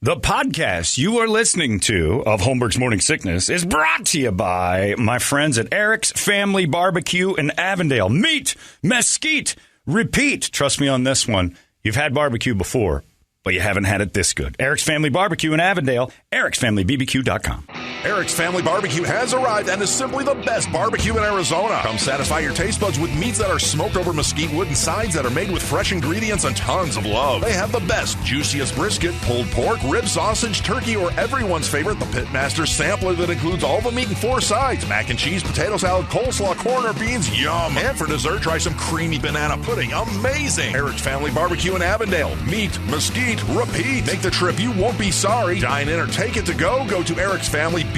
The podcast you are listening to of Holmberg's Morning Sickness is brought to you by my friends at Eric's Family Barbecue in Avondale. Meet, mesquite, repeat. Trust me on this one. You've had barbecue before, but you haven't had it this good. Eric's Family Barbecue in Avondale, ericsfamilybbq.com. Eric's Family Barbecue has arrived and is simply the best barbecue in Arizona. Come satisfy your taste buds with meats that are smoked over mesquite wood and sides that are made with fresh ingredients and tons of love. They have the best, juiciest brisket, pulled pork, rib sausage, turkey, or everyone's favorite, the Pitmaster Sampler that includes all the meat in 4 sides, mac and cheese, potato salad, coleslaw, corn, or beans, yum. And for dessert, try some creamy banana pudding, amazing. Eric's Family Barbecue in Avondale. Meat, mesquite, repeat. Make the trip, you won't be sorry. Dine in or take it to go. Go to ericsfamilybbq.com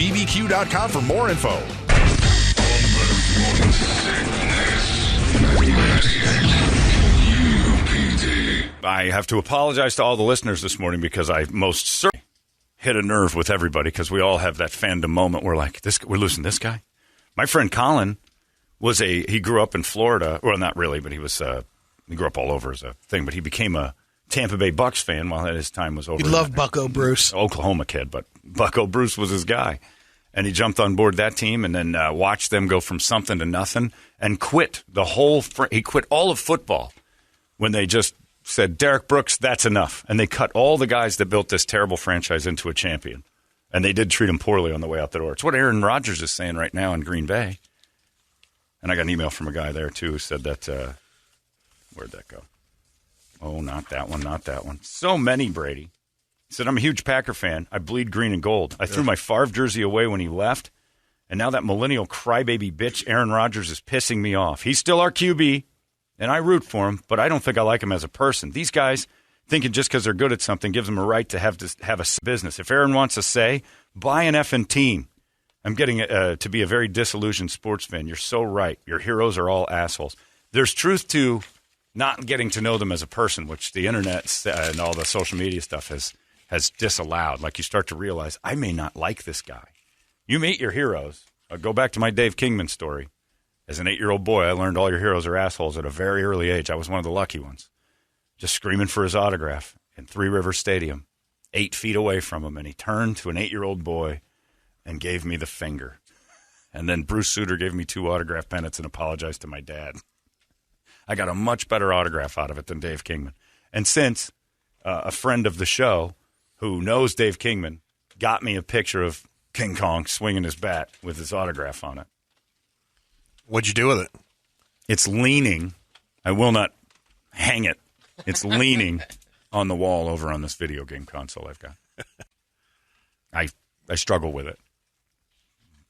for more info. I have to apologize to all the listeners this morning because I most certainly hit a nerve with everybody because we all have that fandom moment where like, we're losing this guy. My friend Colin he grew up in Florida. Well, not really, but he grew up all over as a thing, but he became a Tampa Bay Bucks fan while his time was over. He loved Bucko Bruce. Oklahoma kid, but Bucko Bruce was his guy. And he jumped on board that team and then watched them go from something to nothing and quit he quit all of football when they just said, Derek Brooks, that's enough. And they cut all the guys that built this terrible franchise into a champion. And they did treat him poorly on the way out the door. It's what Aaron Rodgers is saying right now in Green Bay. And I got an email from a guy there, too, who said that, where'd that go? Oh, not that one, not that one. So many, Brady. He said, I'm a huge Packer fan. I bleed green and gold. I threw my Favre jersey away when he left, and now that millennial crybaby bitch Aaron Rodgers is pissing me off. He's still our QB, and I root for him, but I don't think I like him as a person. These guys thinking just because they're good at something gives them a right to have a business. If Aaron wants to say, buy an effing team. I'm getting to be a very disillusioned sports fan. You're so right. Your heroes are all assholes. There's truth to not getting to know them as a person, which the internet and all the social media stuff has disallowed. Like you start to realize, I may not like this guy. You meet your heroes. I'll go back to my Dave Kingman story. As an 8-year-old boy, I learned all your heroes are assholes at a very early age. I was one of the lucky ones. Just screaming for his autograph in Three Rivers Stadium, 8 feet away from him, and he turned to an 8-year-old boy and gave me the finger. And then Bruce Sutter gave me 2 autograph pennants and apologized to my dad. I got a much better autograph out of it than Dave Kingman. And since a friend of the show who knows Dave Kingman got me a picture of King Kong swinging his bat with his autograph on it. What'd you do with it? It's leaning. I will not hang it. It's leaning on the wall over on this video game console I've got. I struggle with it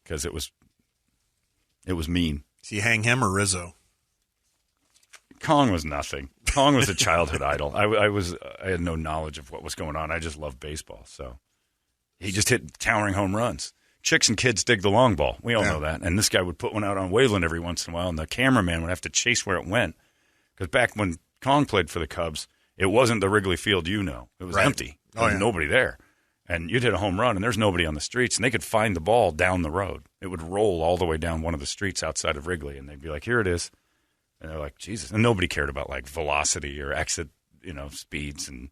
because it was mean. So you hang him or Rizzo? Kong was nothing. Kong was a childhood idol. I had no knowledge of what was going on. I just loved baseball. So he just hit towering home runs. Chicks and kids dig the long ball. We all know that. And this guy would put one out on Waveland every once in a while, and the cameraman would have to chase where it went. Because back when Kong played for the Cubs, it wasn't the Wrigley Field It was empty. There was nobody there. And you'd hit a home run, and there's nobody on the streets, and they could find the ball down the road. It would roll all the way down one of the streets outside of Wrigley, and they'd be like, here it is. And they're like, Jesus. And nobody cared about, like, velocity or exit, speeds. And,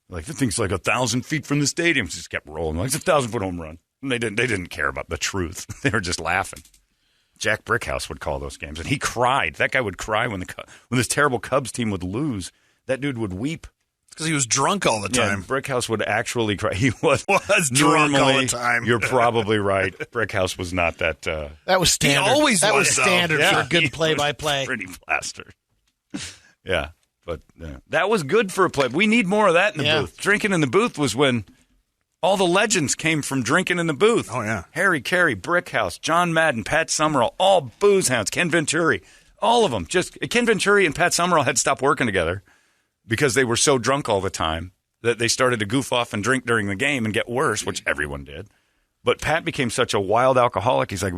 like, the thing's like 1,000 feet from the stadium. It just kept rolling. Like, it's a 1,000-foot home run. And they didn't care about the truth. They were just laughing. Jack Brickhouse would call those games, and he cried. That guy would cry when this terrible Cubs team would lose. That dude would weep. Because he was drunk all the time. Yeah, Brickhouse would actually cry. He was drunk all the time. You're probably right. Brickhouse was not that. That was standard. He always that was standard yeah, for a good play-by-play. Pretty plastered. Yeah, but that was good for a play. We need more of that in the booth. Drinking in the booth was when all the legends came from drinking in the booth. Oh, yeah. Harry Carey, Brickhouse, John Madden, Pat Summerall, all booze hounds, Ken Venturi, all of them. Just Ken Venturi and Pat Summerall had stopped working together because they were so drunk all the time that they started to goof off and drink during the game and get worse, which everyone did. But Pat became such a wild alcoholic. He's like,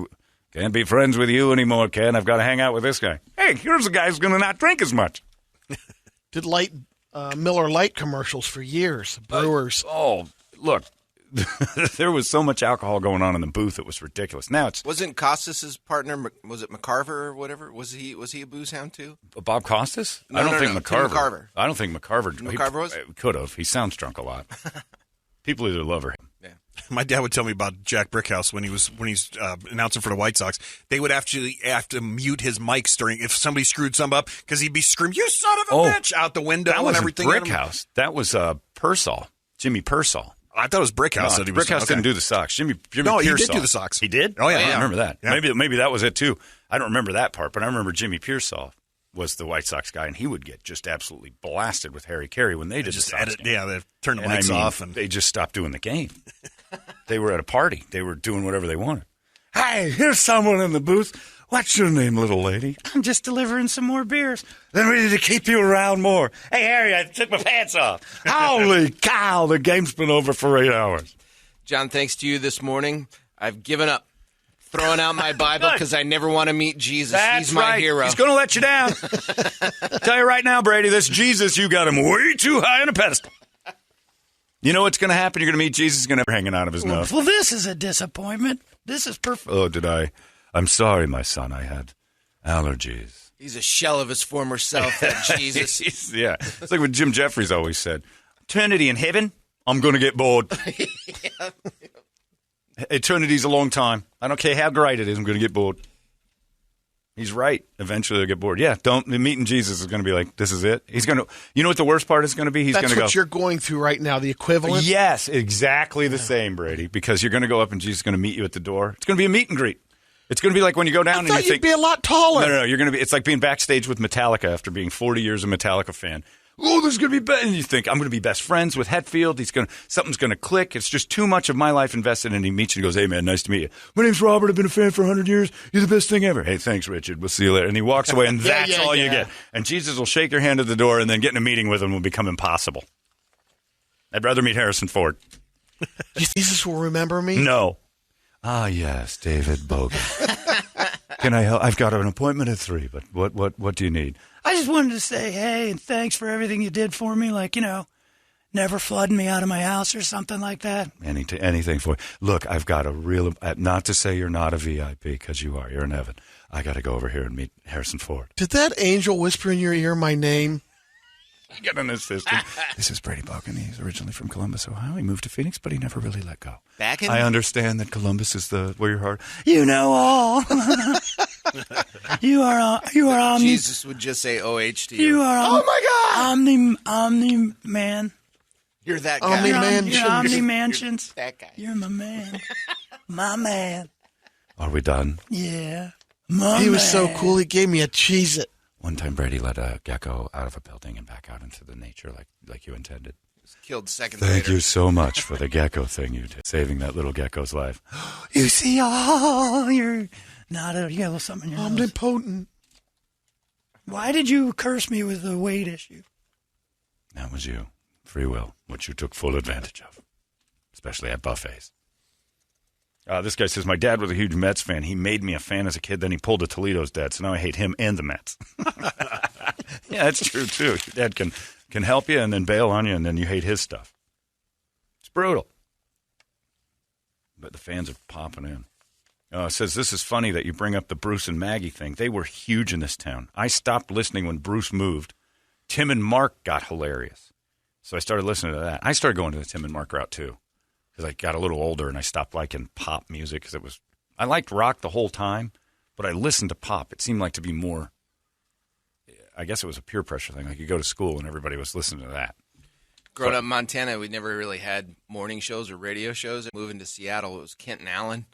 can't be friends with you anymore, Ken. I've got to hang out with this guy. Hey, here's a guy who's going to not drink as much. Did Miller Lite commercials for years. Brewers. Look, there was so much alcohol going on in the booth, it was ridiculous. Now it's wasn't Costas' partner? Was it McCarver or whatever? Was he a booze hound too? Bob Costas? No, I don't think no. McCarver. McCarver. I don't think McCarver. McCarver was? He could have. He sounds drunk a lot. People either love or hate him. My dad would tell me about Jack Brickhouse when he's announcing for the White Sox. They would actually have to mute his mics during if somebody screwed some up because he'd be screaming, "You son of a bitch!" out the window That and everything. Brickhouse. That was Pearsall, Jimmy Pearsall. I thought it was Brickhouse. No, Brickhouse didn't do the Sox. Jimmy No, Pearsall. he did do the Sox. He did? Oh, yeah. I remember that. Yeah. Maybe that was it, too. I don't remember that part, but I remember Jimmy Pearsall was the White Sox guy, and he would get just absolutely blasted with Harry Carey when they did the Sox game. Yeah, they turned the mics off. And they just stopped doing the game. They were at a party. They were doing whatever they wanted. Hey, here's someone in the booth. What's your name, little lady? I'm just delivering some more beers. Then we need to keep you around more. Hey, Harry, I took my pants off. Holy cow, the game's been over for 8 hours. John, thanks to you this morning, I've given up throwing out my Bible because I never want to meet Jesus. He's my hero. He's going to let you down. Tell you right now, Brady, this Jesus, you got him way too high on a pedestal. You know what's going to happen? You're going to meet Jesus. He's going to have hanging out of his nose. Well, this is a disappointment. This is perfect. Oh, did I? I'm sorry, my son. I had allergies. He's a shell of his former self, that Jesus. Yeah. It's like what Jim Jeffries always said. Eternity in heaven, I'm going to get bored. Eternity's a long time. I don't care how great it is. I'm going to get bored. He's right. Eventually, they'll get bored. Yeah, meeting Jesus is going to be like, this is it. He's going to, you know what the worst part is going to be? He's going to go. That's what you're going through right now, the equivalent? Yes, exactly the same, Brady, because you're going to go up and Jesus is going to meet you at the door. It's going to be a meet and greet. It's going to be like when you go down and you think. You'd be a lot taller. No, you're going to be, it's like being backstage with Metallica after being 40 years a Metallica fan. Oh, this is going to be better. And you think, I'm going to be best friends with Hetfield. Something's going to click. It's just too much of my life invested. And he meets you and goes, hey, man, nice to meet you. My name's Robert. I've been a fan for 100 years. You're the best thing ever. Hey, thanks, Richard. We'll see you later. And he walks away, and that's all you get. And Jesus will shake your hand at the door, and then getting a meeting with him will become impossible. I'd rather meet Harrison Ford. Jesus will remember me? No. Ah, yes, David Bogan. Can I help? I've got an appointment at 3, but what do you need? I just wanted to say, hey, and thanks for everything you did for me. Like, never flooding me out of my house or something like that. Anything for you. Look, I've got a real, not to say you're not a VIP, because you are. You're in heaven. I got to go over here and meet Harrison Ford. Did that angel whisper in your ear my name? I got an assistant. This is Brady Bogan. He's originally from Columbus, Ohio. He moved to Phoenix, but he never really let go. I understand that Columbus is where your heart. You know all. You are omni. Jesus would just say OH to you. You are. Oh my God! Omni man. You're that guy. You're Omni Mansions. That guy. You're my man. My man. Are we done? Yeah. He was so cool. He gave me a Cheez-It. One time, Brady let a gecko out of a building and back out into the nature like you intended. Killed seconds Thank later. you so much for the gecko thing you did, saving that little gecko's life. You see, you're not a yellow something in your nose. Omnipotent. Why did you curse me with the weight issue? That was you. Free will, which you took full advantage of, especially at buffets. This guy says, my dad was a huge Mets fan. He made me a fan as a kid. Then he pulled a Toledo's dad, so now I hate him and the Mets. Yeah, that's true, too. Your dad can help you and then bail on you, and then you hate his stuff. It's brutal. But the fans are popping in. It says, this is funny that you bring up the Bruce and Maggie thing. They were huge in this town. I stopped listening when Bruce moved. Tim and Mark got hilarious. So I started listening to that. I started going to the Tim and Mark route, too. Because I got a little older and I stopped liking pop music because I liked rock the whole time, but I listened to pop. It seemed like to be more, I guess it was a peer pressure thing. Like you go to school and everybody was listening to that. Growing up in Montana, we never really had morning shows or radio shows. Moving to Seattle, it was Kent and Allen,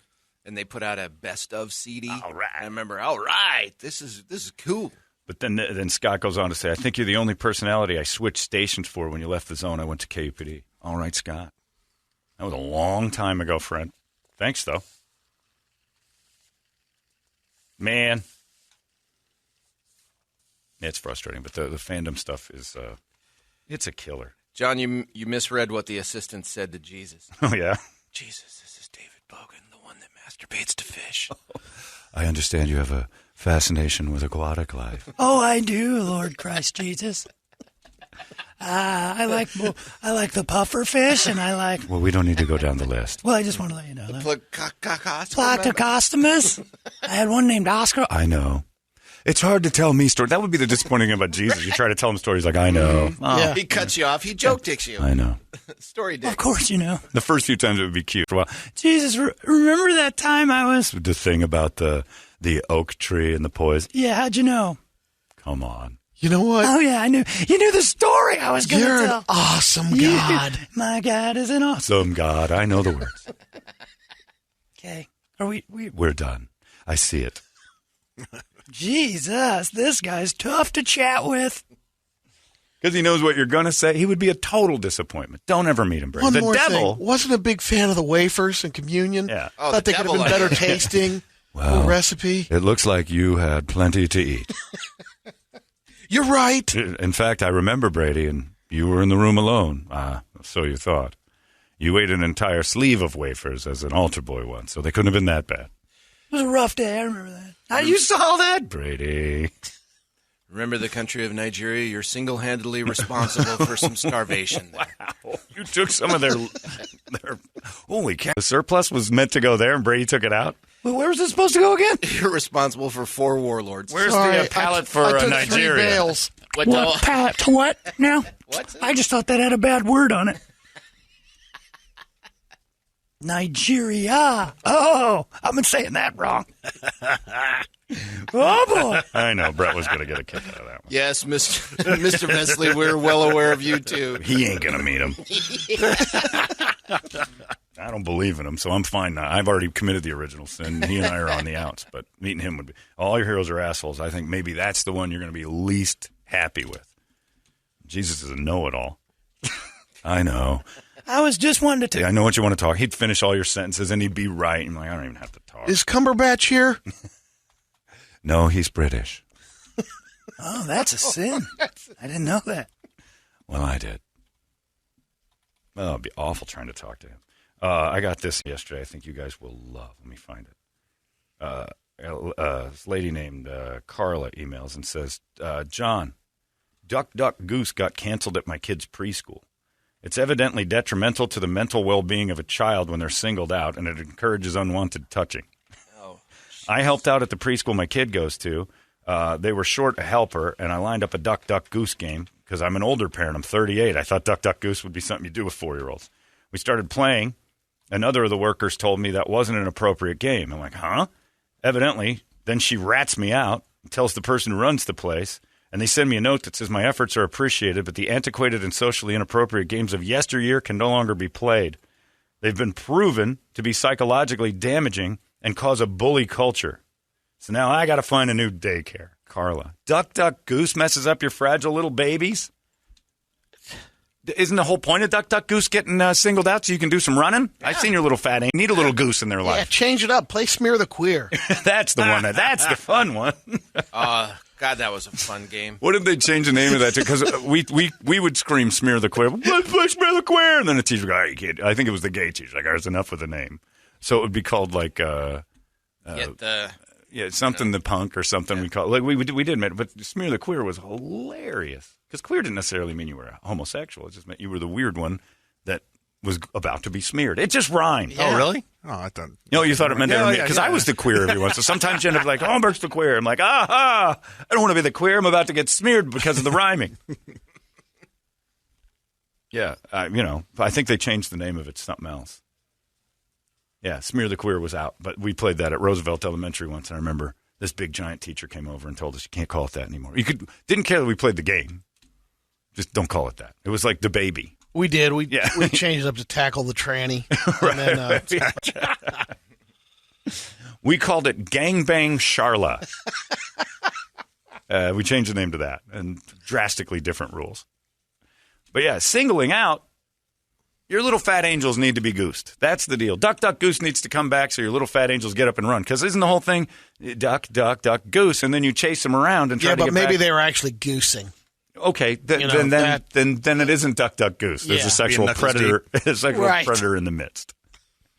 and they put out a best of CD. All right. I remember, all right, this is cool. But then Scott goes on to say, I think you're the only personality I switched stations for when you left the zone. I went to KUPD. All right, Scott. That was a long time ago, friend. Thanks, though. Man. It's frustrating, but the fandom stuff is, it's a killer. John, you misread what the assistant said to Jesus. Oh, yeah? Jesus, this is David Bogan, the one that masturbates to fish. I understand you have a fascination with aquatic life. Oh, I do, Lord Christ Jesus. I like the puffer fish, and I like. Well, we don't need to go down the list. Well, I just want to let you know that. Platycostomus. Platycostomus. I had one named Oscar. I know. It's hard to tell me stories. That would be the disappointing thing about Jesus. You try to tell him stories like, I know. Oh, Yeah. He cuts you off. He joke dicks you. I know. Story dick. Of course, you know. The first few times it would be cute. Well, Jesus, remember that time I was... the thing about the oak tree and the poison. Yeah, how'd you know? Come on. You know what? Oh, yeah, I knew. You knew the story I was going to You're tell. an awesome You- God. My God is an awesome... Some God, I know the words. Okay. Are We're done. I see it. Jesus, this guy's tough to chat with. Because he knows what you're going to say. He would be a total disappointment. Don't ever meet him, Brady. One The more devil. thing. Wasn't a big fan of the wafers and communion. Yeah. Oh, Thought the they could have devil been better liked it. tasting. Well, The recipe. It looks like you had plenty to eat. You're right. In fact, I remember, Brady, and you were in the room alone. So you thought. You ate an entire sleeve of wafers as an altar boy once, so they couldn't have been that bad. It was a rough day. I remember that. You saw that? Brady. Remember the country of Nigeria? You're single-handedly responsible for some starvation there. Wow. You took some of their holy cow. The surplus was meant to go there, and Brady took it out. Well, where was it supposed to go again? You're responsible for 4 warlords. Where's Sorry, the pallet for I took 3 Nigeria? bales. What? What? Pat, to what now? What? I just thought that had a bad word on it. Nigeria. Oh, I've been saying that wrong. Oh, boy. I know. Brett was going to get a kick out of that one. Yes, Mr. Vesley, we're well aware of you, too. He ain't going to meet him. I don't believe in him, so I'm fine now. I've already committed the original sin. He and I are on the outs, but meeting him would be... All your heroes are assholes. I think maybe that's the one you're going to be least happy with. Jesus is a know-it-all. I know. I was just wanting to I know what you want to talk. He'd finish all your sentences, and he'd be right. I'm like, I don't even have to talk. Is Cumberbatch here? No, he's British. Oh, that's a sin. I didn't know that. Well, I did. Well, it'd be awful trying to talk to him. I got this yesterday. I think you guys will love. Let me find it. This lady named Carla emails and says, John, Duck, Duck, Goose got canceled at my kid's preschool. It's evidently detrimental to the mental well-being of a child when they're singled out, and it encourages unwanted touching. Oh. I helped out at the preschool my kid goes to. They were short a helper, and I lined up a Duck, Duck, Goose game because I'm an older parent. I'm 38. I thought Duck, Duck, Goose would be something you do with 4-year-olds. We started playing. Another of the workers told me that wasn't an appropriate game. I'm like, huh? Evidently. Then she rats me out and tells the person who runs the place, and they send me a note that says my efforts are appreciated, but the antiquated and socially inappropriate games of yesteryear can no longer be played. They've been proven to be psychologically damaging and cause a bully culture. So now I got to find a new daycare. Carla. Duck, Duck, Goose messes up your fragile little babies? Isn't the whole point of Duck, Duck, Goose getting singled out so you can do some running? Yeah. I've seen your little fat ain't. Need a little goose in their Yeah, life. change it up. Play Smear the Queer. That's the one. That's the fun one. God, that was a fun game. What did they change the name of that to? Because we would scream Smear the Queer. Let's play Smear the Queer. And then the teacher would go, you kid. I think it was the gay teacher. Like, there's enough with the name. So it would be called like... Yeah, something the punk or something we call it. Like we did, but Smear the Queer was hilarious. Because queer didn't necessarily mean you were a homosexual. It just meant you were the weird one that was about to be smeared. It just rhymed. Yeah. Oh, really? Oh, I thought. No, you thought it meant because I was the queer everyone. So sometimes you end up like, Holmberg's the queer. I'm like, aha! I don't want to be the queer. I'm about to get smeared because of the rhyming. Yeah, I think they changed the name of it to something else. Yeah, Smear the Queer was out, but we played that at Roosevelt Elementary once. And I remember this big giant teacher came over and told us you can't call it that anymore. Didn't care that we played the game. Just don't call it that. It was like the baby. We did. We changed it up to Tackle the Tranny. And then, we called it Gangbang Charla. We changed the name to that, and drastically different rules. But yeah, singling out, your little fat angels need to be goosed. That's the deal. Duck, Duck, Goose needs to come back so your little fat angels get up and run. Because isn't the whole thing duck, duck, duck, goose, and then you chase them around and try to get back? Yeah, but maybe they were actually goosing. Okay, then it isn't Duck, Duck, Goose. There's a sexual predator, predator in the midst.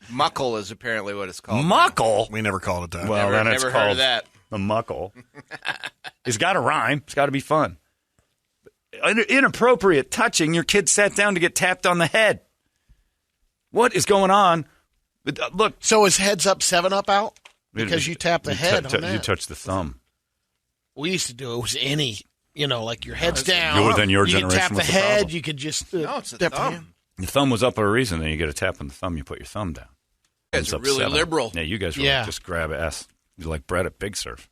Muckle is apparently what it's called. Muckle? We never called it that. Well, then it's never called heard of that. a muckle. It's got to rhyme. It's got to be fun. Inappropriate touching. Your kid sat down to get tapped on the head. What is going on? Look. So is Heads Up 7-Up out? Because you tap the head on that. You touch the thumb. we used to do, it was any, like your head's down. Your you could generation tap was the the head. problem. You could just No, it's a step thumb. hand. The thumb was up for a reason. Then you get a tap on the thumb, you put your thumb down. You guys Thumbs are up really 7. liberal. Yeah, you guys were Yeah. like, just grab S. You're like Brett at Big Surf.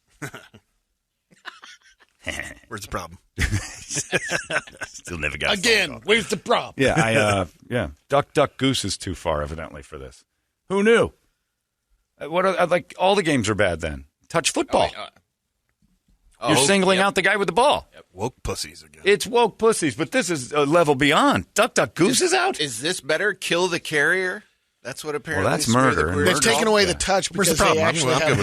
Where's the problem? Still never got a phone Again, call. where's the problem? Yeah, Duck Goose is too far evidently for this. Who knew? Like all the games are bad then. Touch football. You're singling out the guy with the ball. Woke pussies again. It's woke pussies, but this is a level beyond. Duck Goose is out. Is this better? Kill the carrier? That's what apparently. that's Screw murder. The Queer They've Dog. taken away the Yeah. touch Where's because the problem? they actually I'm have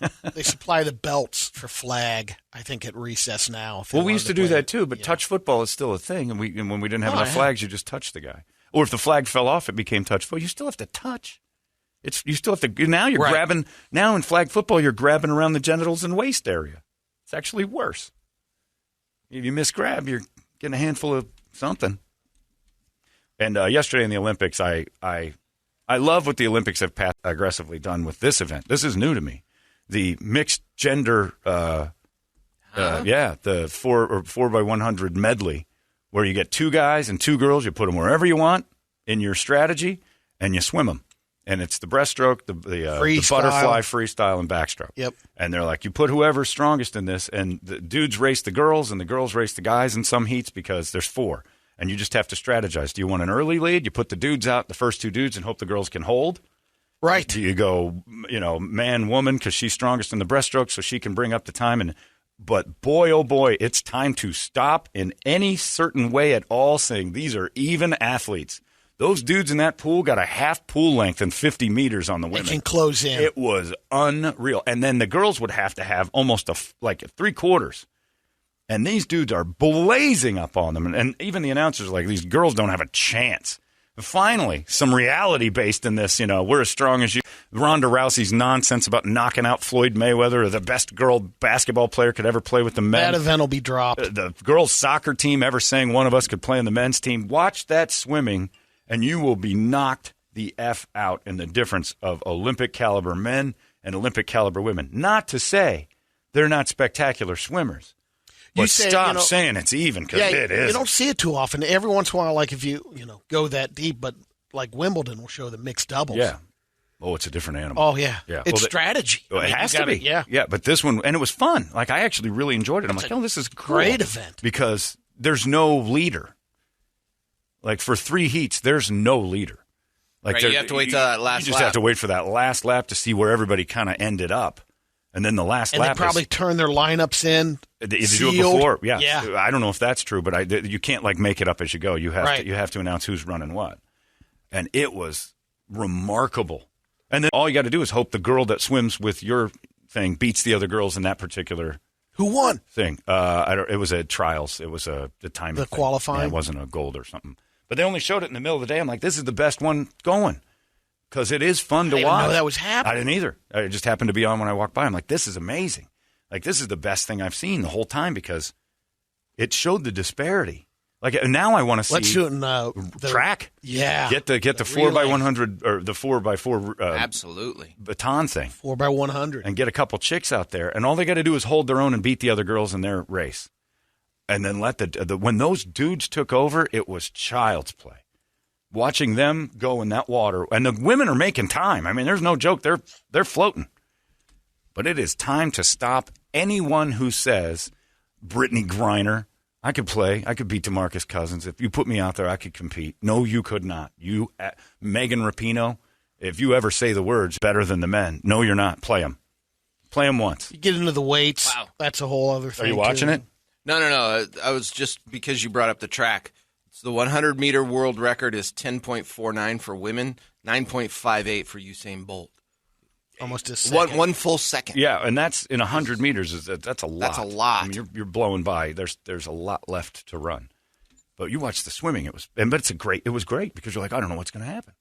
good with they supply the belts for flag. I think at recess now. if they Well, we wanted used to do play that too, but yeah. touch football is still a thing. And when we didn't have Oh, enough yeah. flags, you just touched the guy. Or if the flag fell off, it became touch football. You still have to touch. You still have to. Now you're Right. grabbing. Now in flag football, you're grabbing around the genitals and waist area. It's actually worse. If you misgrab, you're getting a handful of something. And yesterday in the Olympics, I love what the Olympics have aggressively done with this event. This is new to me. The mixed gender, the 4x100 medley, where you get 2 guys and 2 girls. You put them wherever you want in your strategy, and you swim them. And it's the breaststroke, the butterfly, freestyle, and backstroke. Yep. And they're like, you put whoever's strongest in this, and the dudes race the girls, and the girls race the guys in some heats because there's 4. And you just have to strategize. Do you want an early lead? You put the dudes out, the first 2 dudes, and hope the girls can hold. Right. Do you go, man, woman, because she's strongest in the breaststroke, so she can bring up the time? But boy, oh boy, it's time to stop in any certain way at all, saying these are even athletes. Those dudes in that pool got a half pool length and 50 meters on the They women. can close in. It was unreal. And then the girls would have to have almost like 3/4. And these dudes are blazing up on them. And even the announcers are like, these girls don't have a chance. Finally, some reality based in this, we're as strong as you. Ronda Rousey's nonsense about knocking out Floyd Mayweather, or the best girl basketball player could ever play with the men. That event will be dropped. The girls' soccer team ever saying one of us could play in the men's team. Watch that swimming, and you will be knocked the F out in the difference of Olympic caliber men and Olympic caliber women. Not to say they're not spectacular swimmers. But stop saying it's even, because it is. You don't see it too often. Every once in a while, like if you go that deep, but like Wimbledon will show the mixed doubles. Yeah. Oh, it's a different animal. Oh, yeah. Yeah. It's strategy. Well, it has to be. Yeah. Yeah, but this one, and it was fun. Like, I actually really enjoyed it. I'm like, this is cool. Great event. Because there's no leader. Like, for 3 heats, there's no leader. Like, Right, you have to wait till that last You just lap. have to wait for that last lap to see where everybody kind of ended up. And then the last And lap they probably turn their lineups in. They do it sealed. before. Yeah. Yeah. I don't know if that's true, but you can't, make it up as you go. You have Right. you have to announce who's running what. And it was remarkable. And then all you got to do is hope the girl that swims with your thing beats the other girls in that particular Who won? thing. It was a trials. It was the timing. The thing. qualifying? Yeah, it wasn't a gold or something. But they only showed it in the middle of the day. I'm like, this is the best one going. Because it is fun to I didn't watch. know that was happening. I didn't either. It just happened to be on when I walked by. I'm like, this is amazing. Like, this is the best thing I've seen the whole time, because it showed the disparity. Like, now I want to see. Let's do it in the track. Yeah. Get the 4x100 or the 4x4 Absolutely. baton thing, 4x100. and get a couple chicks out there, and all they got to do is hold their own and beat the other girls in their race, and then let when those dudes took over, it was child's play. Watching them go in that water, and the women are making time. I mean, there's no joke; they're floating. But it is time to stop anyone who says, Brittany Griner, I could play. I could beat DeMarcus Cousins. If you put me out there, I could compete. No, you could not. Megan Rapinoe, if you ever say the words better than the men, no, you're not. Play them. Play them once. You get into the weights. Wow. That's a whole other thing. Are you watching too. it? No. I was just, because you brought up the track. So the 100-meter world record is 10.49 for women, 9.58 for Usain Bolt. Almost a second. One full second. Yeah, and that's in 100 meters. That's a lot. That's a lot. I mean, you're blowing by. There's a lot left to run. But you watch the swimming. It was great because you're like, I don't know what's going to happen.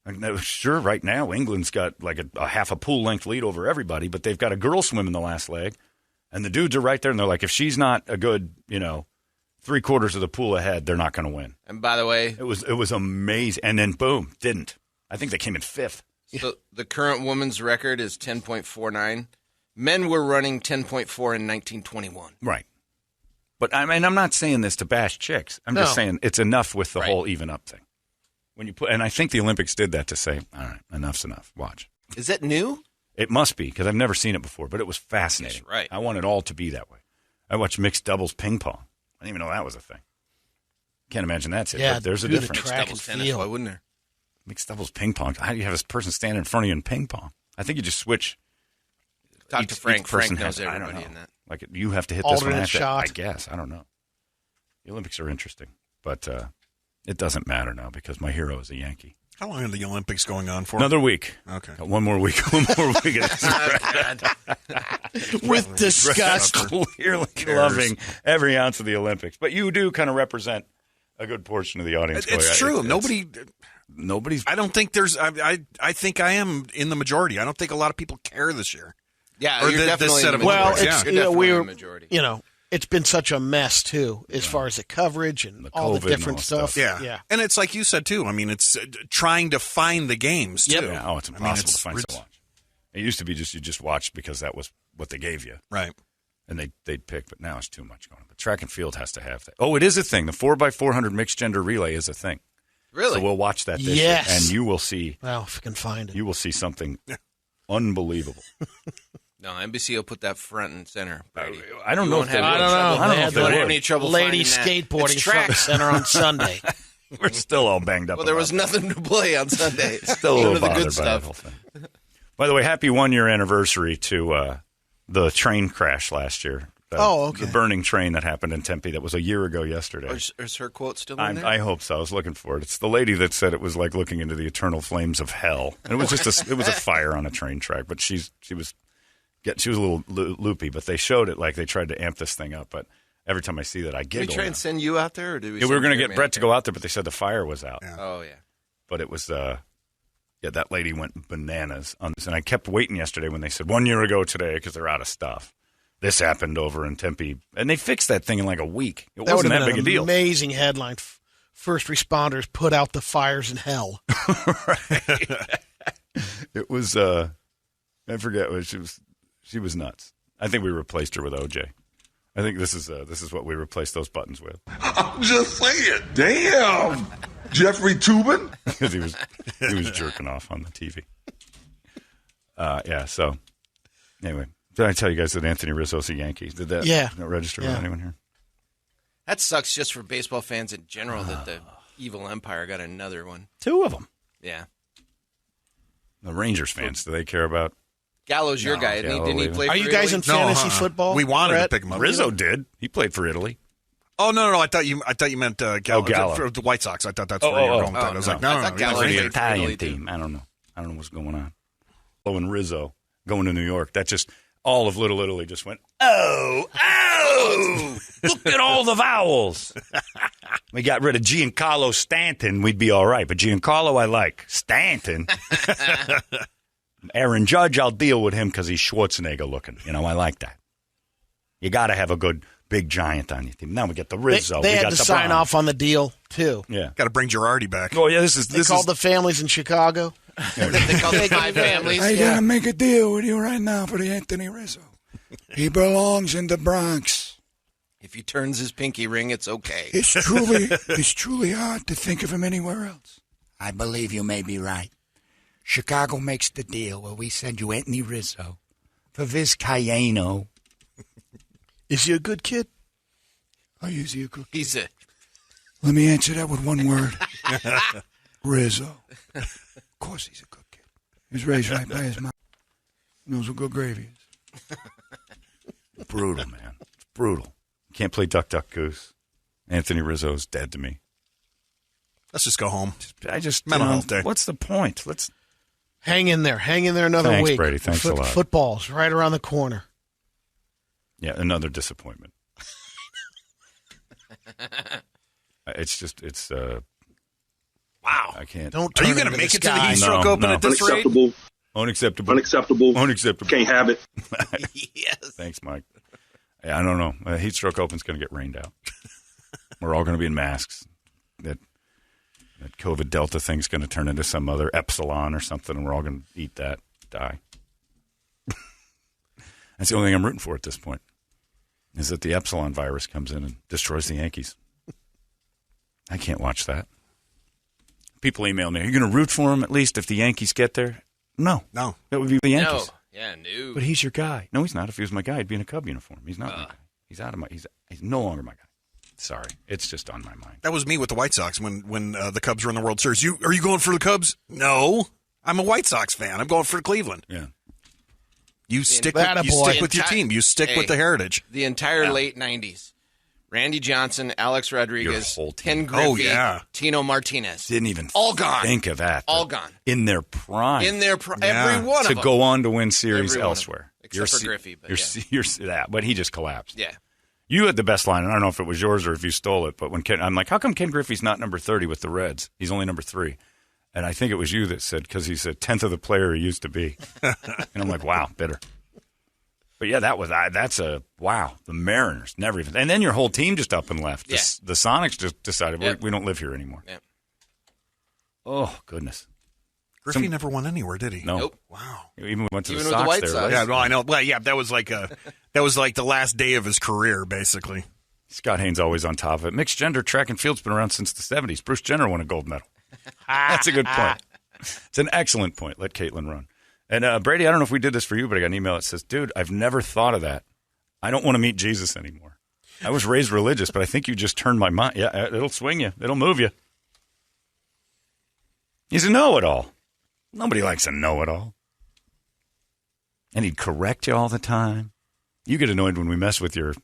And sure, right now England's got like a half a pool length lead over everybody, but they've got a girl swim in the last leg, and the dudes are right there, and they're like, if she's not a good, 3/4 of the pool ahead, they're not going to win. And by the way, It was amazing. And then boom, didn't. I think they came in 5th. so the current women's record is 10.49. Men were running 10.4 in 1921. Right. But I mean, I'm not saying this to bash chicks. I'm just saying it's enough with the whole even up thing. When you and I think the Olympics did that to say, all right, enough's enough. Watch. Is that new? It must be, because I've never seen it before, but it was fascinating. Yes, right. I want it all to be that way. I watched mixed doubles ping pong. I didn't even know that was a thing. Can't imagine that's it. Yeah, but there's a do the difference. track and Doubles tennis, field. why wouldn't there? Mixed doubles ping pong. How do you have a person standing in front of you in ping pong? I think you just switch. Talk to Frank. Each person Frank knows has, I don't everybody know. in that. Like you have to hit this one. Alternate I shot. guess. I don't know. The Olympics are interesting, but it doesn't matter now because my hero is a Yankee. How long are the Olympics going on for? Another week. Okay. Got one more week. One more week. With disgust. Clearly loving every ounce of the Olympics. But you do kind of represent a good portion of the audience. It's true. Nobody's. I don't think there's. I think I am in the majority. I don't think a lot of people care this year. Yeah, Or you're this definitely set in of the Well, majority. it's You're definitely in the majority. it's been such a mess too, as far as the coverage and all COVID the and different all that stuff. Yeah. And it's like you said too. I mean, it's trying to find the games too. Yeah, it's impossible to find to watch. It used to be you just watched because that was what they gave you. Right. And they'd pick, but now it's too much going on. But track and field has to have that. Oh, it is a thing. The 4x400 mixed gender relay is a thing. Really? So we'll watch that this Yes. year, and you will see. Well, if I can find it. You will see something unbelievable. No, NBC will put that front and center. Brady. I don't know if they I don't would. know. I don't They know had if the they have would. any trouble Ladies finding that. skateboarding It's front and track. center on Sunday. We're still all banged up. Well, there about was that. nothing to play on Sunday. Still a None little of the bothered good by that stuff. whole thing. By the way, happy 1-year anniversary to the train crash last year. Okay. The burning train that happened in Tempe. That was a year ago yesterday. Is her quote still in there? I hope so. I was looking for it. It's the lady that said it was like looking into the eternal flames of hell. And it was just it was a fire on a train track. But she was a little loopy. But they showed it like they tried to amp this thing up. But every time I see that, I Did we giggle. try and send you out there, or did we? Yeah, we were going to get Brett to go out there, but they said the fire was out. Yeah. Oh yeah. But it was that lady went bananas on this. And I kept waiting yesterday when they said 1 year ago today because they're out of stuff. This happened over in Tempe, and they fixed that thing in like a week. It That would wasn't have that been big a an deal. amazing headline. First responders put out the fires in hell. It was I forget what she was nuts. I think we replaced her with OJ. I think this is what we replaced those buttons with. I'm just saying. Damn. Jeffrey Toobin? Because he was jerking off on the TV. So anyway, did I tell you guys that Anthony Rizzo's a Yankee? Did that register with anyone here? That sucks just for baseball fans in general that the evil empire got another one. 2 of them. Yeah. The Rangers fans, do they care about? Gallo's your guy, isn't he? Didn't he play Are for you guys in Italy? fantasy football? We wanted Brett? to pick him up. Rizzo did. He played for Italy. Oh no! I thought you meant Gallo. Gallo. For the White Sox. I thought that's where you were going with that. I was like, I no. thought Gallo For played the for Italian Italy, too. team. I don't know what's going on. Oh, and Rizzo going to New York. That just all of Little Italy just went, oh, look at all the vowels. We got rid of Giancarlo Stanton, we'd be all right. But Giancarlo I like. Stanton. Aaron Judge, I'll deal with him because he's Schwarzenegger looking. I like that. You got to have a good big giant on your team. Now we get the Rizzo. They we had got to the sign Brown. off on the deal too. Yeah. Got to bring Girardi back. Oh yeah, this They called the families in Chicago. They called it five families. I gotta make a deal with you right now for the Anthony Rizzo. He belongs in the Bronx. If he turns his pinky ring, it's okay. It's truly hard to think of him anywhere else. I believe you may be right. Chicago makes the deal where we send you Anthony Rizzo for Viz Cayeno. Is he a good kid? I'll use you a good. He's a Let me answer that with one word. Rizzo. Of course he's a good kid. He was raised right by his mom. Knows what good gravy is. Brutal, man. It's brutal. Can't play Duck, Duck, Goose. Anthony Rizzo's dead to me. Let's just go home. I just Mental health day. What's the point? Let's. Hang in there another Thanks, week. Brady. Thanks a lot. Football's right around the corner. Yeah, another disappointment. It's wow. I can't. Don't. Are you going going to make it to the sky. Heat Stroke Open at this rate? Unacceptable. Can't have it. yes. Thanks, Mike. Yeah, I don't know. Heat Stroke Open's going to get rained out. We're all going to be in masks. That COVID Delta thing's going to turn into some other Epsilon or something, and we're all going to eat that, die. That's the only thing I'm rooting for at this point, is that the Epsilon virus comes in and destroys the Yankees. I can't watch that. People email me, are you going to root for him at least if the Yankees get there? No. That would be the Yankees. No. Yeah, no. But he's your guy. No, he's not. If he was my guy, he'd be in a Cub uniform. He's not my guy. He's out of my. He's no longer my guy. Sorry, it's just on my mind. That was me with the White Sox when the Cubs were in the World Series. Are you going for the Cubs? No, I'm a White Sox fan. I'm going for Cleveland. Yeah. You stick with your team. You stick with the heritage. The entire late 90s. Randy Johnson, Alex Rodriguez, Your whole team. Ken Griffey, yeah. Tino Martinez. Didn't even all gone. think of that. All gone. In their prime. Every one of them. To go on to win series elsewhere. Except for Griffey. But but he just collapsed. Yeah. You had the best line, and I don't know if it was yours or if you stole it, but when I'm like, how come Ken Griffey's not number 30 with the Reds? He's only number 3. And I think it was you that said, because he's a 10th of the player he used to be. And I'm like, wow, bitter. But yeah, that's a wow. The Mariners never even, and then your whole team just up and left. Yeah. The Sonics just decided we don't live here anymore. Yep. Oh goodness, Griffey never won anywhere, did he? No. Nope. Wow. Even went to Even the with the Sox White there. Sox. Right? Yeah, well, I know. Well, yeah, that was like the last day of his career, basically. Scott Haynes always on top of it. Mixed gender track and field's been around since the 70s. Bruce Jenner won a gold medal. That's a good point. It's an excellent point. Let Caitlin run. And Brady, I don't know if we did this for you, but I got an email that says, dude, I've never thought of that. I don't want to meet Jesus anymore. I was raised religious, but I think you just turned my mind. Yeah, it'll swing you. It'll move you. He's a know-it-all. Nobody likes a know-it-all. And he'd correct you all the time. You get annoyed when we mess with your,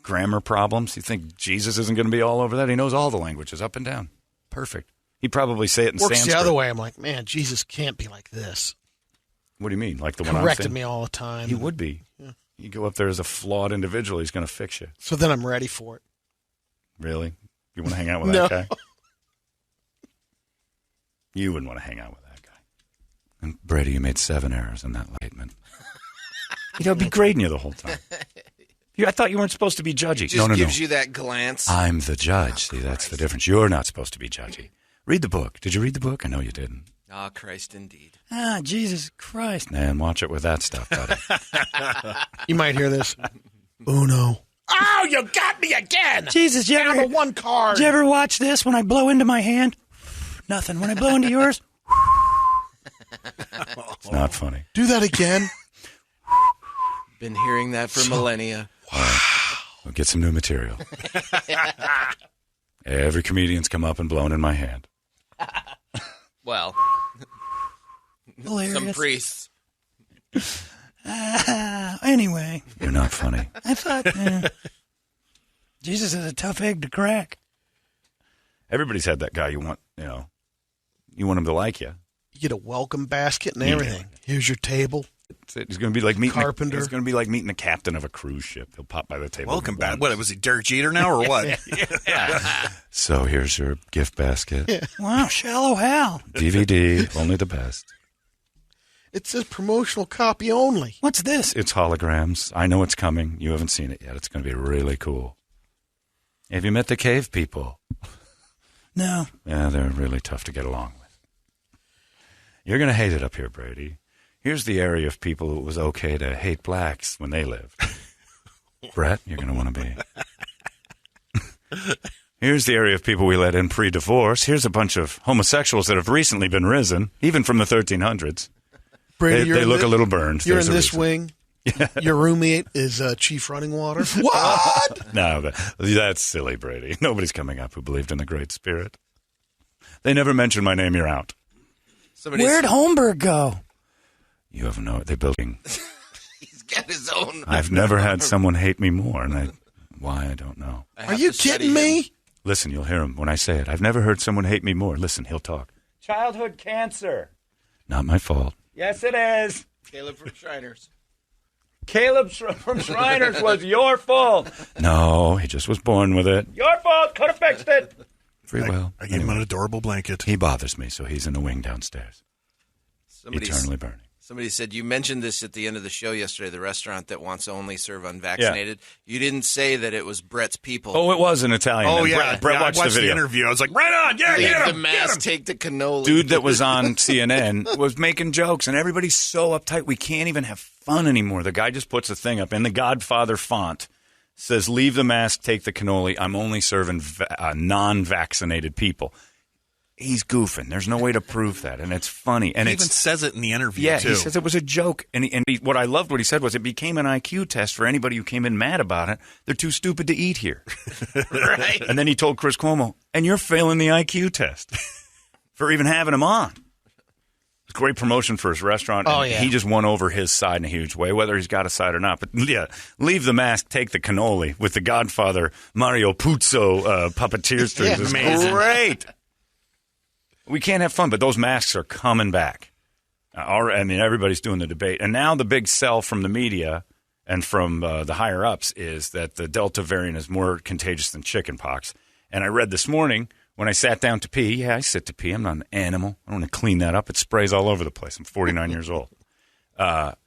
grammar problems. You think Jesus isn't going to be all over that? He knows all the languages up and down. Perfect. He'd probably say it in Works Sanskrit. the other way. I'm like, man, Jesus can't be like this. What do you mean? Like the one I'm Corrected saying? me all the time. He would be. Yeah. You go up there as a flawed individual, he's going to fix you. So then I'm ready for it. Really? You want to hang out with No. that guy? You wouldn't want to hang out with that guy. And Brady, you made 7 errors in that lightman. He'd be grading you the whole time. I thought you weren't supposed to be judgy. Just No. gives you that glance. I'm the judge. See, that's the difference. You're not supposed to be judgy. Read the book. Did you read the book? I know you didn't. Ah, Christ indeed. Jesus Christ. Man, watch it with that stuff, buddy. You might hear this. Uno. Oh, you got me again. Jesus, you Down to one card. Did you ever watch this when I blow into my hand? Nothing. When I blow into yours? It's not funny. Do that again. Been hearing that for millennia. Wow. We'll get some new material. Every comedian's come up and blown in my hand. Well, Hilarious. some priests. Anyway. You're not funny. I thought Jesus is a tough egg to crack. Everybody's had that guy you want him to like you. You get a welcome basket and everything. Here's your table. That's it. He's going to be like meeting Carpenter. He's going to be like meeting the captain of a cruise ship. He'll pop by the table. Welcome back. What was he, Derek Jeter now or what? Yeah. So here's your gift basket. Yeah. Wow, Shallow Hal. DVD, only the best. It says promotional copy only. What's this? It's holograms. I know it's coming. You haven't seen it yet. It's going to be really cool. Have you met the cave people? No. Yeah, they're really tough to get along with. You're going to hate it up here, Brady. Here's the area of people it was okay to hate blacks when they lived. Brett, you're going to want to be. Here's the area of people we let in pre-divorce. Here's a bunch of homosexuals that have recently been risen, even from the 1300s. Brady, They look a little burned. You're There's in a this reason. wing. Your roommate is Chief Running Water. What? No, that's silly, Brady. Nobody's coming up who believed in the Great Spirit. They never mentioned my name. You're out. Where'd Holmberg go? You have no. They're building. He's got his own. I've never had someone hate me more, and why I don't know. Are you kidding me? Listen, you'll hear him when I say it. I've never heard someone hate me more. Listen, he'll talk. Childhood cancer. Not my fault. Yes, it is. Caleb from Shriners. Caleb from Shriners was your fault. No, he just was born with it. Your fault. Could have fixed it. Free will. I gave him an adorable blanket. He bothers me, so he's in the wing downstairs. Eternally burning. Somebody said, you mentioned this at the end of the show yesterday, the restaurant that wants to only serve unvaccinated. Yeah. You didn't say that it was Brett's people. Oh, it was an Italian. Oh, yeah. Brett watched I the video. The interview. I was like, right on. Yeah, get him. The mask, take the cannoli. Dude that was on CNN was making jokes, and everybody's so uptight. We can't even have fun anymore. The guy just puts a thing up in the Godfather font, says, leave the mask, take the cannoli. I'm only serving non-vaccinated people. He's goofing. There's no way to prove that, and it's funny. And he even says it in the interview, too. Yeah, he says it was a joke. And what I loved what he said was it became an IQ test for anybody who came in mad about it. They're too stupid to eat here. Right. And then he told Chris Cuomo, and you're failing the IQ test for even having him on. It's great promotion for his restaurant. Oh, and yeah. He just won over his side in a huge way, whether he's got a side or not. But, yeah, leave the mask, take the cannoli with the Godfather Mario Puzo puppeteer strings. Yeah, is amazing. Great. We can't have fun, but those masks are coming back. Everybody's doing the debate. And now the big sell from the media and from the higher-ups is that the Delta variant is more contagious than chickenpox. And I read this morning when I sat down to pee. Yeah, I sit to pee. I'm not an animal. I don't want to clean that up. It sprays all over the place. I'm 49 years old.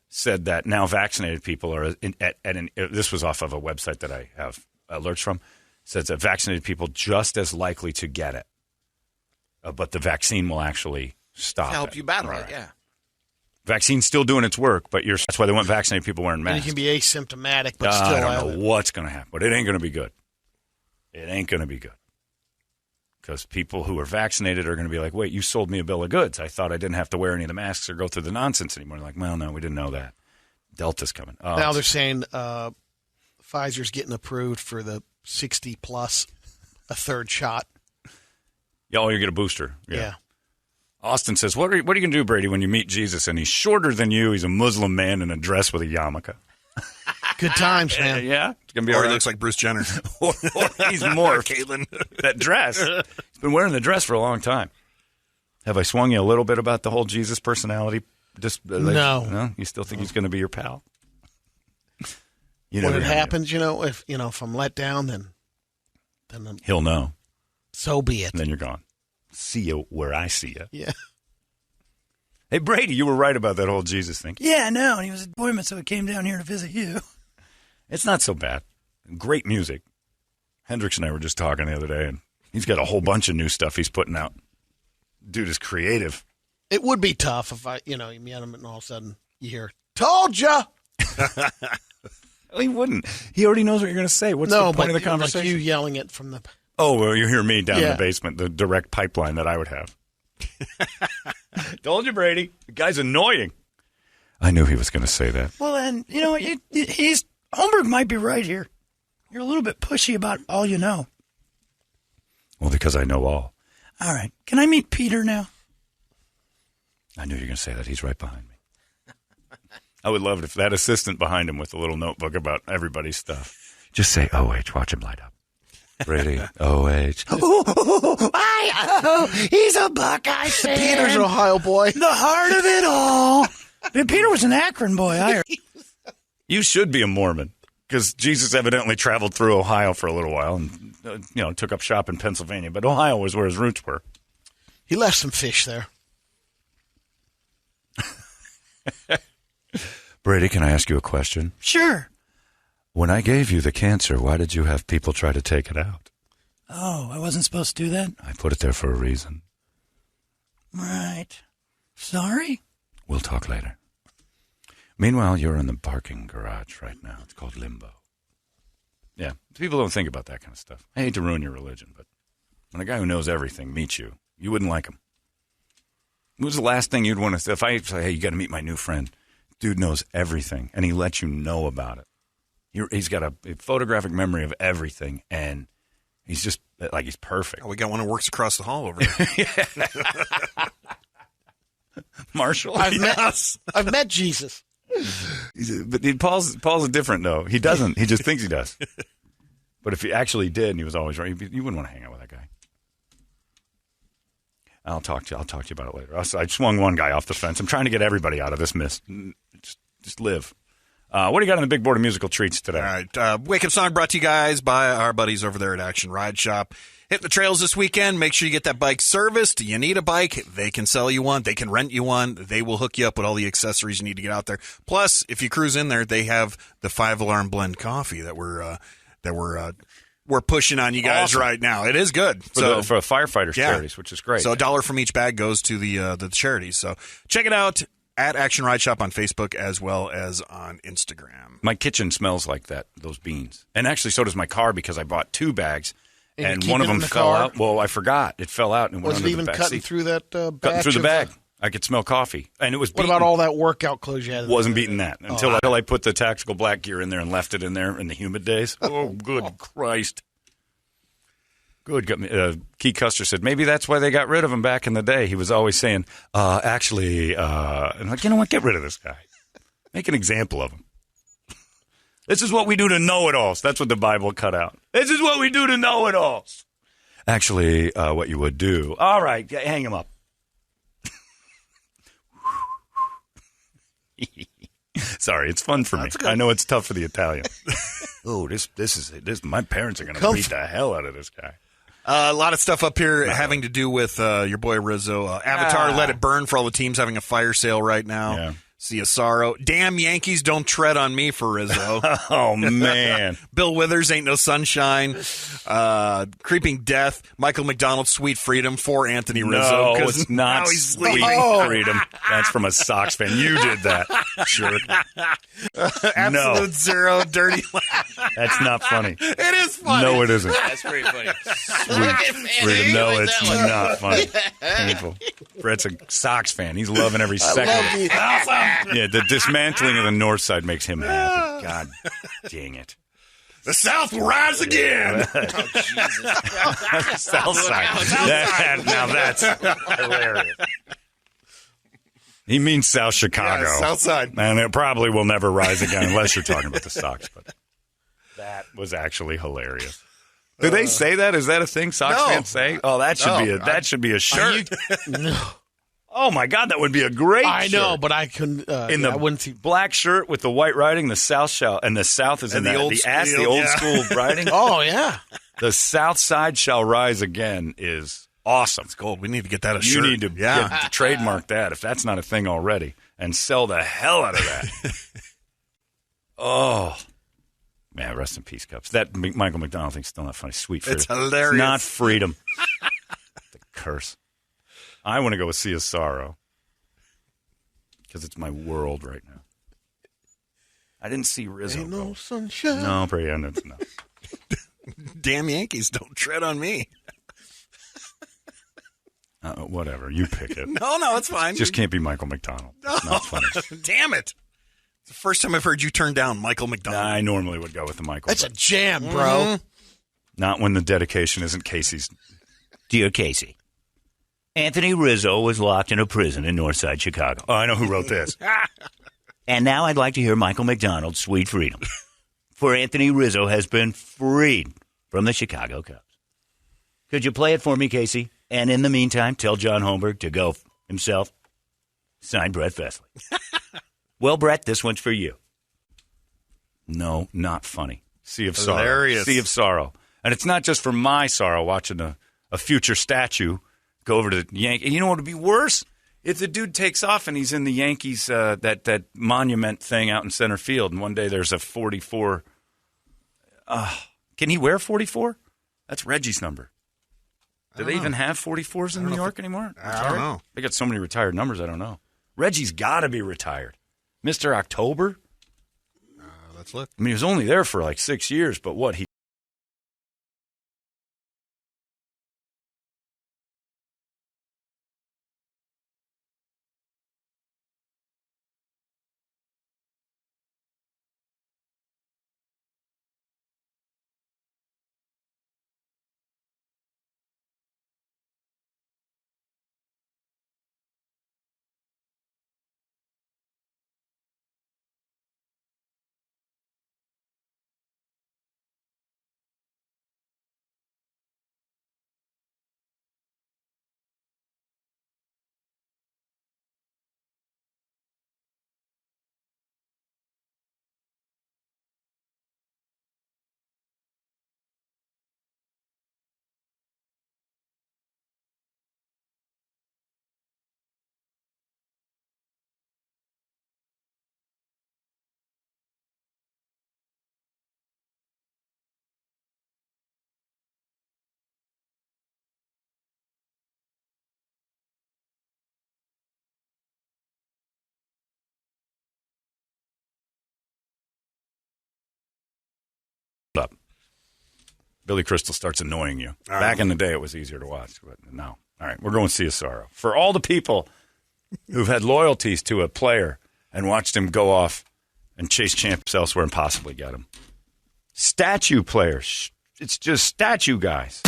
Said that now vaccinated people are this was off of a website that I have alerts from. Says that vaccinated people just as likely to get it. But the vaccine will actually stop to help it. you battle Right. it, yeah. Vaccine's still doing its work, but that's why they want vaccinated people wearing And masks. you can be asymptomatic, but still I have don't it. know what's going to happen, but it ain't going to be good. It ain't going to be good. Because people who are vaccinated are going to be like, wait, you sold me a bill of goods. I thought I didn't have to wear any of the masks or go through the nonsense anymore. Like, well, no, we didn't know that. Delta's coming. Oh, Now they're saying Pfizer's getting approved for the 60-plus, a third shot. Oh, you get a booster. Yeah. Austin says, what are you going to do, Brady, when you meet Jesus? And he's shorter than you. He's a Muslim man in a dress with a yarmulke. Good times, man. Yeah. It's going to be Or all he right. looks like Bruce Jenner. or he's more. Caitlin. That dress. He's been wearing the dress for a long time. Have I swung you a little bit about the whole Jesus personality? No. You still think he's going to be your pal? When it happens, if I'm let down, then he'll know. So be it. And then you're gone. See you where I see you. Yeah. Hey, Brady, you were right about that whole Jesus thing. Yeah, I know. And he was an appointment, so he came down here to visit you. It's not so bad. Great music. Hendrix and I were just talking the other day, and he's got a whole bunch of new stuff he's putting out. Dude is creative. It would be tough if you meet him and all of a sudden you hear, "Told ya." Well, he wouldn't. He already knows what you're going to say. What's the point of the conversation? Like you yelling it from the. Oh, well, you hear me down in the basement, the direct pipeline that I would have. Told you, Brady. The guy's annoying. I knew he was going to say that. Well, then, Holmberg might be right here. You're a little bit pushy about all you know. Well, because I know all. All right. Can I meet Peter now? I knew you were going to say that. He's right behind me. I would love it if that assistant behind him with a little notebook about everybody's stuff. Just say, OH, watch him light up. Brady, OH. He's a Buckeye fan. Peter's an Ohio boy. The heart of it all. Peter was an Akron boy. I heard. You should be a Mormon because Jesus evidently traveled through Ohio for a little while and, took up shop in Pennsylvania. But Ohio was where his roots were. He left some fish there. Brady, can I ask you a question? Sure. When I gave you the cancer, why did you have people try to take it out? Oh, I wasn't supposed to do that? I put it there for a reason. Right. Sorry? We'll talk later. Meanwhile, you're in the parking garage right now. It's called limbo. Yeah, people don't think about that kind of stuff. I hate to ruin your religion, but when a guy who knows everything meets you, you wouldn't like him. What was the last thing you'd want to say? If I say, hey, you got to meet my new friend. Dude knows everything, and he lets you know about it. He's got a photographic memory of everything, and he's just like he's perfect. Oh, we got one who works across the hall over there. Marshall? I've met Jesus. But Paul's a different, though. He doesn't. He just thinks he does. But if he actually did, and he was always right, you wouldn't want to hang out with that guy. I'll talk to you about it later. I swung one guy off the fence. I'm trying to get everybody out of this mess. Just live. What do you got on the big board of musical treats today? All right. Wake Up Song brought to you guys by our buddies over there at Action Ride Shop. Hit the trails this weekend. Make sure you get that bike serviced. You need a bike. They can sell you one. They can rent you one. They will hook you up with all the accessories you need to get out there. Plus, if you cruise in there, they have the 5-alarm blend coffee that we're pushing on you guys right now. It is good. For firefighters charities, which is great. So $1 from each bag goes to the charities. So check it out at Action Ride Shop on Facebook as well as on Instagram. My kitchen smells like those beans. And actually, so does my car because I bought 2 bags. And one of them fell out. Well, I forgot. It fell out and went under the back seat. Was it even cutting through that batch? Cutting through the bag. I could smell coffee. And it was beaten. What about all that workout clothes you had? Wasn't beating that until I put the tactical black gear in there and left it in there in the humid days. Oh, good Christ. Good. Keith Custer said, maybe that's why they got rid of him back in the day. He was always saying, and I'm like, you know what? Get rid of this guy. Make an example of him. This is what we do to know-it-alls. That's what the Bible cut out. This is what we do to know-it-alls. Actually, what you would do. All right, hang him up. Sorry, it's fun for me. I know it's tough for the Italian. Oh, this is my parents are going to beat the hell out of this guy. A lot of stuff up here having to do with your boy Rizzo. Avatar Let It Burn for all the teams having a fire sale right now. Yeah. See a sorrow. Damn Yankees, don't tread on me for Rizzo. Oh, man. Bill Withers, Ain't No Sunshine. Creeping Death. Michael McDonald, Sweet Freedom for Anthony Rizzo. No, it's not Sweet Freedom. That's from a Sox fan. You did that, jerk. Absolute Zero, Dirty Laugh. That's not funny. It is funny. No, it isn't. That's pretty funny. Sweet Freedom. No, it's not funny. Painful. Brett's a Sox fan. He's loving every second of it. Yeah, the dismantling of the North Side makes him happy. God dang it. The South will rise again. South Side. Now that's hilarious. He means South Chicago. Yeah, South Side. And it probably will never rise again unless you're talking about the Sox. But that was actually hilarious. Do they say that? Is that a thing Sox fans say? Oh, that should be a shirt. No. Oh, my God, that would be a great shirt. I know, but I couldn't. I wouldn't see. Black shirt with the white writing, the South shall, and the South is in the old school writing. Oh, yeah. The South Side shall rise again is awesome. It's gold. We need to get that a You shirt. need to trademark that if that's not a thing already and sell the hell out of that. Oh. Man, rest in peace, Cups. That Michael McDonald thing's still not funny. Sweet freedom. It's hilarious. It's not freedom. The curse. I want to go with Sea of Sorrow because it's my world right now. I didn't see Rizzo. Ain't no sunshine. No, Brady, no. Damn Yankees, don't tread on me. Whatever, you pick it. No, it's fine. Just can't be Michael McDonald. It's not funny. Damn it. It's the first time I've heard you turn down Michael McDonald. I normally would go with the Michael. That's a jam, bro. Not when the dedication isn't Casey's. Dear Casey, Anthony Rizzo was locked in a prison in Northside Chicago. Oh, I know who wrote this. And now I'd like to hear Michael McDonald's Sweet Freedom. For Anthony Rizzo has been freed from the Chicago Cubs. Could you play it for me, Casey? And in the meantime, tell John Holmberg to go himself. Signed, Brett Festley. Well, Brett, this one's for you. No, not funny. Sea of Sorrow. Hilarious. Sea of Sorrow. And it's not just for my sorrow watching a future statue go over to the Yankees. You know what would be worse? If the dude takes off and he's in the Yankees, that monument thing out in center field, and one day there's a 44. Can he wear 44? That's Reggie's number. Do they even have 44s in New York anymore? I don't know. They got so many retired numbers, I don't know. Reggie's got to be retired. Mr. October? Let's look. I mean, he was only there for like 6 years, but what, he Billy Crystal starts annoying you. Back in the day, it was easier to watch, but no. All right, we're going Ciosaro. For all the people who've had loyalties to a player and watched him go off and chase champs elsewhere and possibly get him. Statue players. It's just statue guys.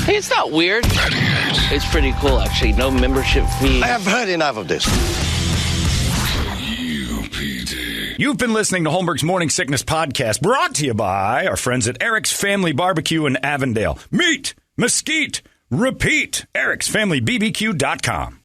Hey, it's not weird. It's pretty cool, actually. No membership fee. I have heard enough of this. You've been listening to Holmberg's Morning Sickness Podcast, brought to you by our friends at Eric's Family Barbecue in Avondale. Meet, mesquite, repeat. Eric'sFamilyBBQ.com.